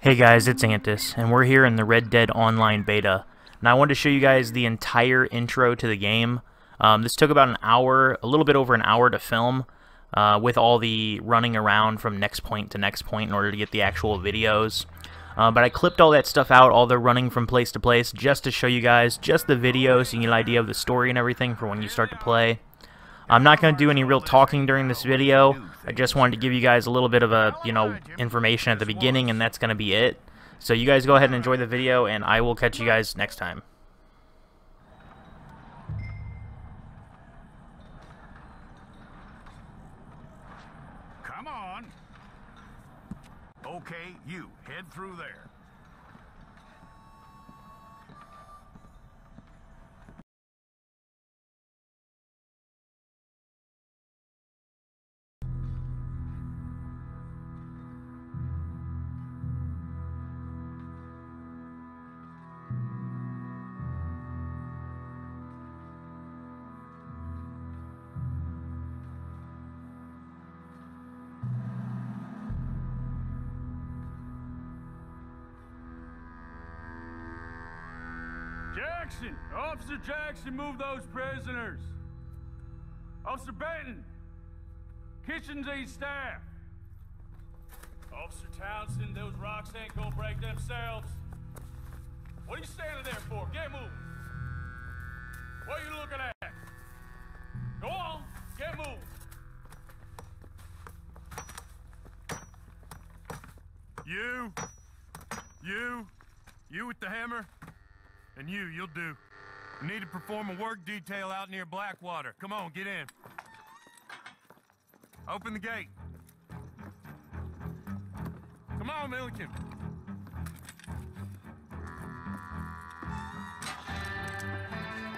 Hey guys, it's Antusj, and we're here in the Red Dead Online beta. Now I wanted to show you guys the entire intro to the game. This took about an hour, a little bit over an hour to film, with all the running around from next point to next point in order to get the actual videos. But I clipped all that stuff out, all the running from place to place, just to show you guys just the video so you get an idea of the story and everything for when you start to play. I'm not going to do any real talking during this video. I just wanted to give you guys a little bit of a, information at the beginning, and that's going to be it. So you guys go ahead and enjoy the video, and I will catch you guys next time. Come on. Okay, you head through there. Jackson! Officer Jackson, move those prisoners! Officer Benton! Kitchens aid staff! Officer Townsend, those rocks ain't gonna break themselves. What are you standing there for? Get moving! What are you looking at? Go on! Get moving! You with the hammer? And you'll do. You need to perform a work detail out near Blackwater. Come on, get in. Open the gate. Come on, Milliken.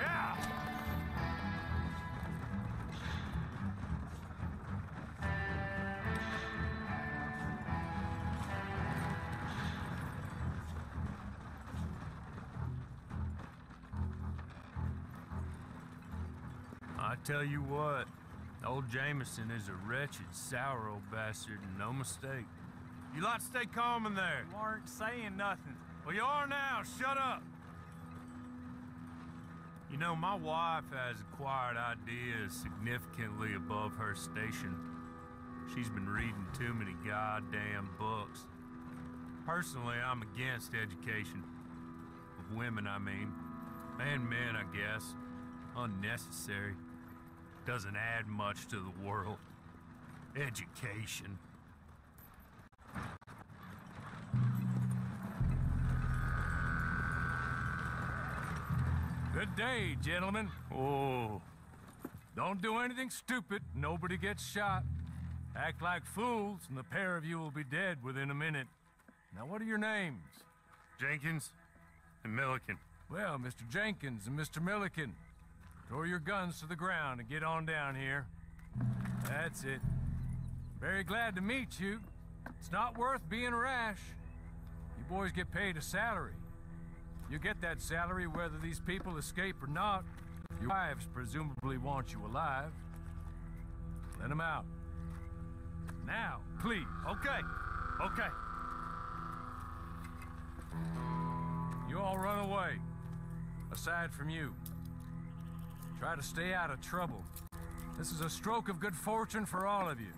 Yeah. I tell you what, old Jameson is a wretched, sour old bastard, and no mistake. You lot stay calm in there. You aren't saying nothing. Well, you are now. Shut up. You know, my wife has acquired ideas significantly above her station. She's been reading too many goddamn books. Personally, I'm against education. Of women, I mean. And men, I guess. Unnecessary. Doesn't add much to the world. Education. Good day, gentlemen. Oh, don't do anything stupid. Nobody gets shot. Act like fools, and the pair of you will be dead within a minute. Now, what are your names? Jenkins and Milliken. Well, Mr. Jenkins and Mr. Milliken, throw your guns to the ground and get on down here. That's it. Very glad to meet you. It's not worth being rash. You boys get paid a salary. You get that salary whether these people escape or not. Your wives presumably want you alive. Let them out. Now, please. Okay. Okay. You all run away. Aside from you. Try to stay out of trouble. This is a stroke of good fortune for all of you.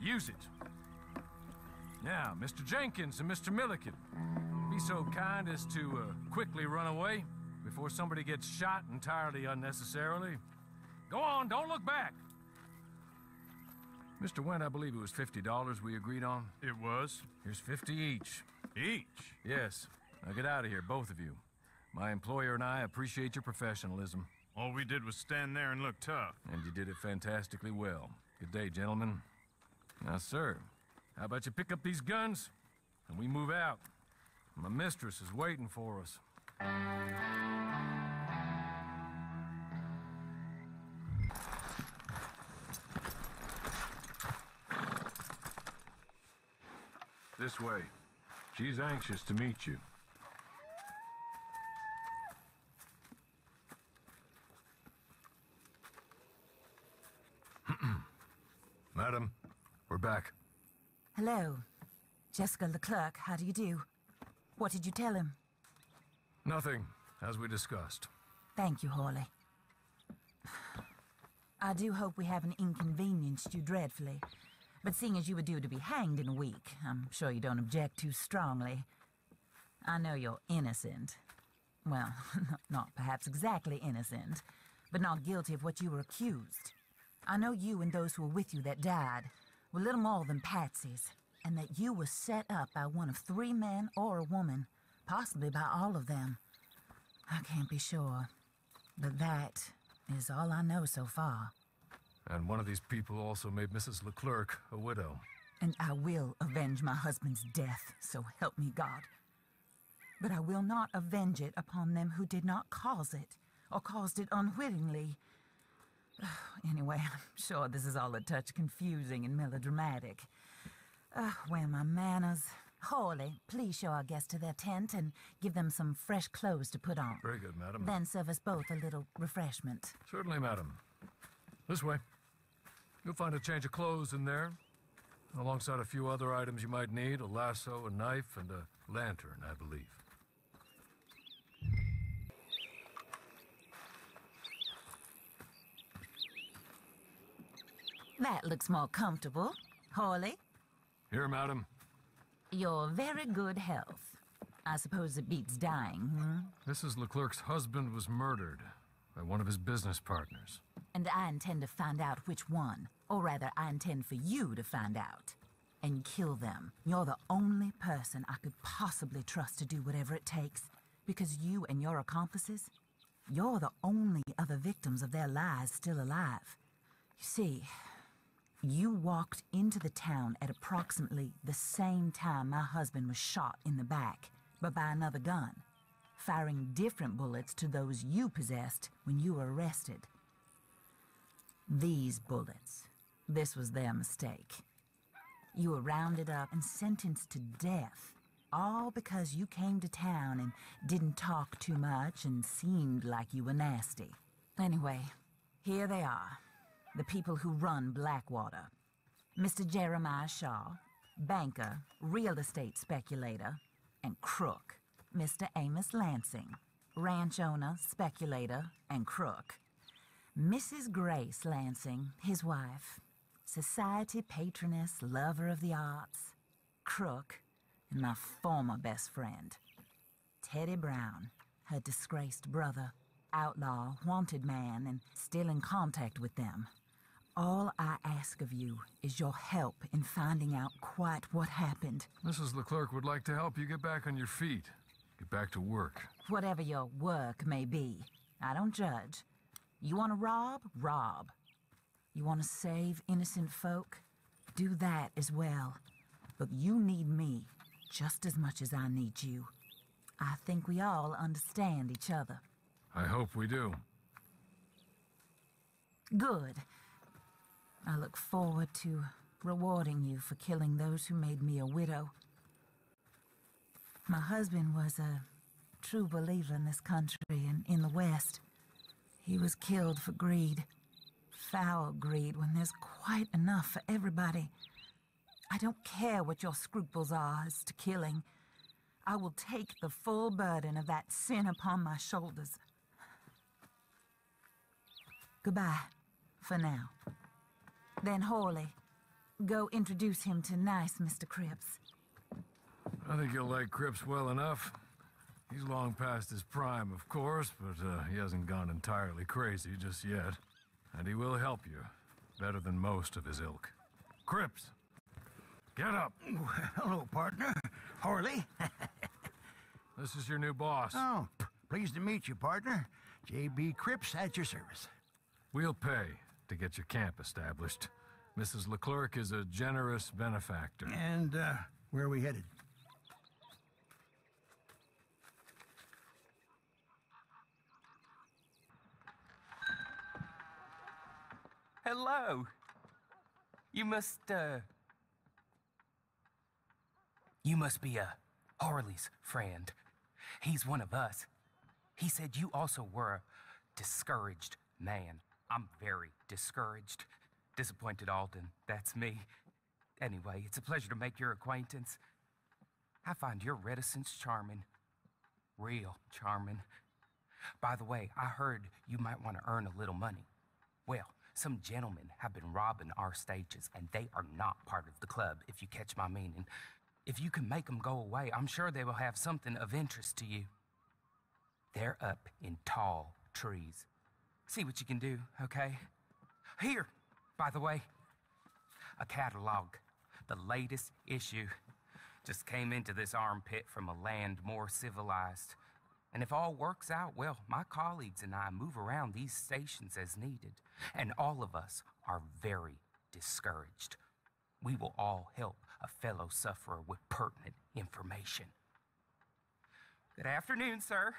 Use it. Now, Mr. Jenkins and Mr. Milliken, be so kind as to quickly run away before somebody gets shot entirely unnecessarily. Go on, don't look back. Mr. Wendt, I believe it was $50 we agreed on. It was. Here's 50 each. Each? Yes. Now get out of here, both of you. My employer and I appreciate your professionalism. All we did was stand there and look tough. And you did it fantastically well. Good day, gentlemen. Now, sir, how about you pick up these guns and we move out? My mistress is waiting for us. This way. She's anxious to meet you. Madam, we're back. Hello. Jessica Leclerc, how do you do? What did you tell him? Nothing, as we discussed. Thank you, Hawley. I do hope we haven't inconvenienced you dreadfully. But seeing as you were due to be hanged in a week, I'm sure you don't object too strongly. I know you're innocent. Well, not perhaps exactly innocent, but not guilty of what you were accused. I know you and those who were with you that died were little more than patsies, and that you were set up by one of 3 men or a woman, possibly by all of them. I can't be sure, but that is all I know so far. And one of these people also made Mrs. Leclerc a widow. And I will avenge my husband's death, so help me God. But I will not avenge it upon them who did not cause it, or caused it unwittingly. Anyway, I'm sure this is all a touch confusing and melodramatic. Where are my manners? Hawley, please show our guests to their tent and give them some fresh clothes to put on. Very good, madam. Then serve us both a little refreshment. Certainly, madam. This way. You'll find a change of clothes in there, alongside a few other items you might need, a lasso, a knife, and a lantern, I believe. That looks more comfortable. Hawley? Here, madam. Your very good health. I suppose it beats dying, hmm? Mrs. Leclerc's husband was murdered by one of his business partners. And I intend to find out which one. Or rather, I intend for you to find out. And kill them. You're the only person I could possibly trust to do whatever it takes. Because you and your accomplices, you're the only other victims of their lies still alive. You see, you walked into the town at approximately the same time my husband was shot in the back, but by another gun, firing different bullets to those you possessed when you were arrested. These bullets, this was their mistake. You were rounded up and sentenced to death, all because you came to town and didn't talk too much and seemed like you were nasty. Anyway, here they are. The people who run Blackwater. Mr. Jeremiah Shaw, banker, real estate speculator, and crook. Mr. Amos Lansing, ranch owner, speculator, and crook. Mrs. Grace Lansing, his wife, society patroness, lover of the arts, crook, and my former best friend. Teddy Brown, her disgraced brother, outlaw, wanted man, and still in contact with them. All I ask of you is your help in finding out quite what happened. Mrs. Leclerc would like to help you get back on your feet. Get back to work. Whatever your work may be, I don't judge. You want to rob? Rob. You want to save innocent folk? Do that as well. But you need me just as much as I need you. I think we all understand each other. I hope we do. Good. I look forward to rewarding you for killing those who made me a widow. My husband was a true believer in this country and in the West. He was killed for greed. Foul greed when there's quite enough for everybody. I don't care what your scruples are as to killing. I will take the full burden of that sin upon my shoulders. Goodbye, for now. Then Hawley, go introduce him to nice Mr. Cripps. I think you'll like Cripps well enough. He's long past his prime, of course, but he hasn't gone entirely crazy just yet. And he will help you, better than most of his ilk. Cripps, get up. Hello, partner. Hawley. This is your new boss. Oh, pleased to meet you, partner. J.B. Cripps at your service. We'll pay to get your camp established. Mrs. Leclerc is a generous benefactor. And, where are we headed? Hello. You must be, Harley's friend. He's one of us. He said you also were a discouraged man. I'm very discouraged. Disappointed Alton, that's me. Anyway, it's a pleasure to make your acquaintance. I find your reticence charming. Real charming. By the way, I heard you might want to earn a little money. Well, some gentlemen have been robbing our stages, and they are not part of the club, if you catch my meaning. If you can make them go away, I'm sure they will have something of interest to you. They're up in tall trees. See what you can do, okay? Here, by the way, a catalog. The latest issue. Just came into this armpit from a land more civilized. And if all works out, well, my colleagues and I move around these stations as needed. And all of us are very discouraged. We will all help a fellow sufferer with pertinent information. Good afternoon, sir.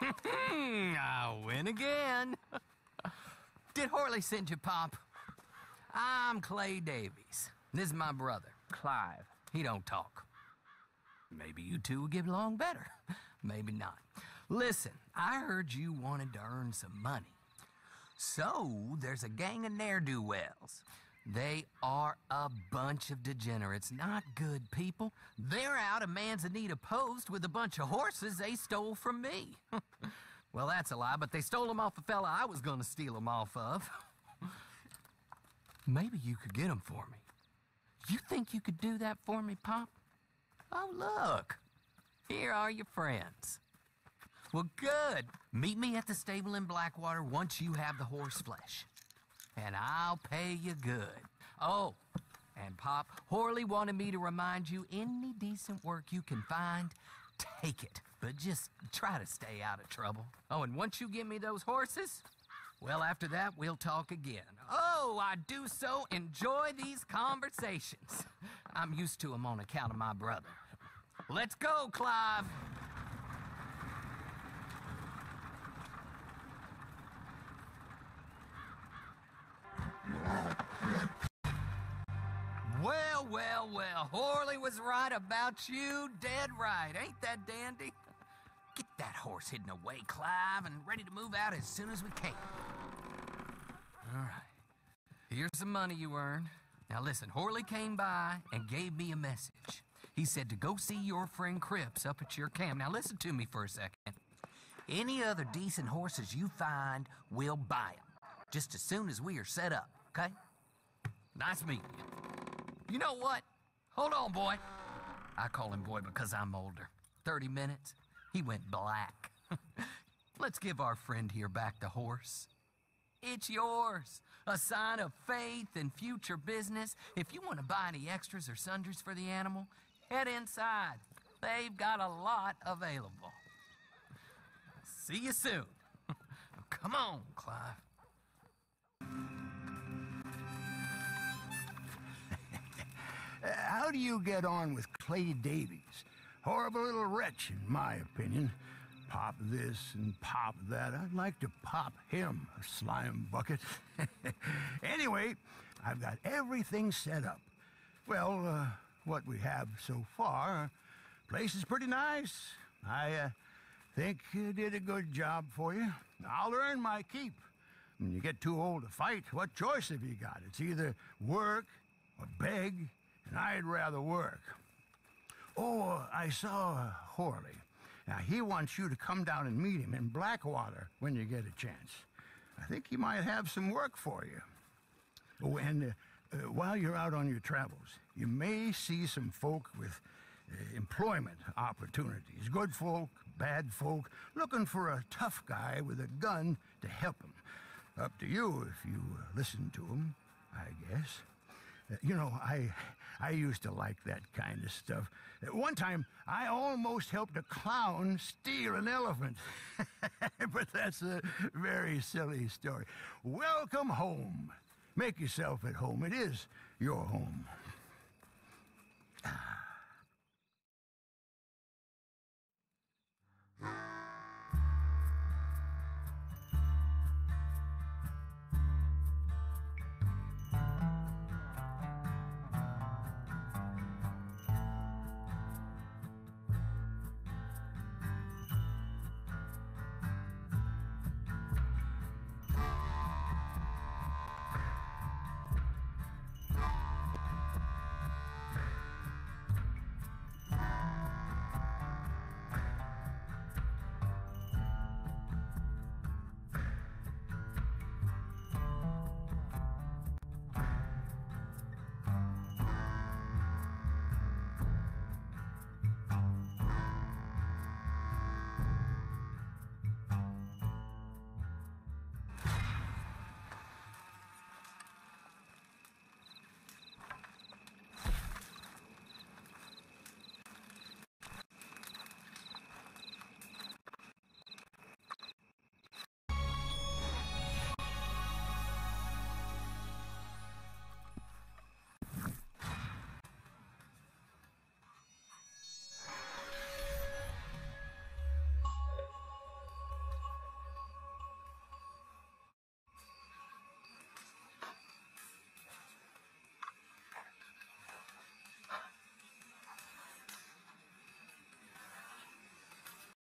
I win again. Did Horley send you, Pop? I'm Clay Davies. This is my brother, Clive. He don't talk. Maybe you two will get along better. Maybe not. Listen, I heard you wanted to earn some money. So, there's a gang of ne'er-do-wells. They are a bunch of degenerates, not good people. They're out of Manzanita Post with a bunch of horses they stole from me. Well, that's a lie, but they stole them off a fella I was gonna steal them off of. Maybe you could get them for me. You think you could do that for me, Pop? Oh, look. Here are your friends. Well, good. Meet me at the stable in Blackwater once you have the horse flesh. And I'll pay you good. Oh, and Pop, Horley wanted me to remind you, any decent work you can find, take it. But just try to stay out of trouble. Oh, and once you give me those horses, well, after that, we'll talk again. Oh, I do so enjoy these conversations. I'm used to them on account of my brother. Let's go, Clive. Well, well, well. Horley was right about you. Dead right. Ain't that dandy? Get that horse hidden away, Clive, and ready to move out as soon as we can. All right. Here's some money you earned. Now listen, Horley came by and gave me a message. He said to go see your friend Cripps up at your camp. Now listen to me for a second. Any other decent horses you find, we'll buy them. Just as soon as we are set up, okay? Nice meeting you. You know what? Hold on, boy. I call him boy because I'm older. 30 minutes, he went black. Let's give our friend here back the horse. It's yours. A sign of faith and future business. If you want to buy any extras or sundries for the animal, head inside. They've got a lot available. See you soon. Come on, Clive. How do you get on with Clay Davies? Horrible little wretch, in my opinion. Pop this and pop that. I'd like to pop him, a slime bucket. Anyway, I've got everything set up. Well, what we have so far, place is pretty nice. I think you did a good job for you. I'll earn my keep. When you get too old to fight, what choice have you got? It's either work or beg, and I'd rather work. Oh, I saw Horley. Now, he wants you to come down and meet him in Blackwater when you get a chance. I think he might have some work for you. Oh, and while you're out on your travels, you may see some folk with employment opportunities. Good folk, bad folk, looking for a tough guy with a gun to help them. Up to you if you listen to him, I guess. You know, I used to like that kind of stuff. One time, I almost helped a clown steal an elephant. But that's a very silly story. Welcome home. Make yourself at home. It is your home.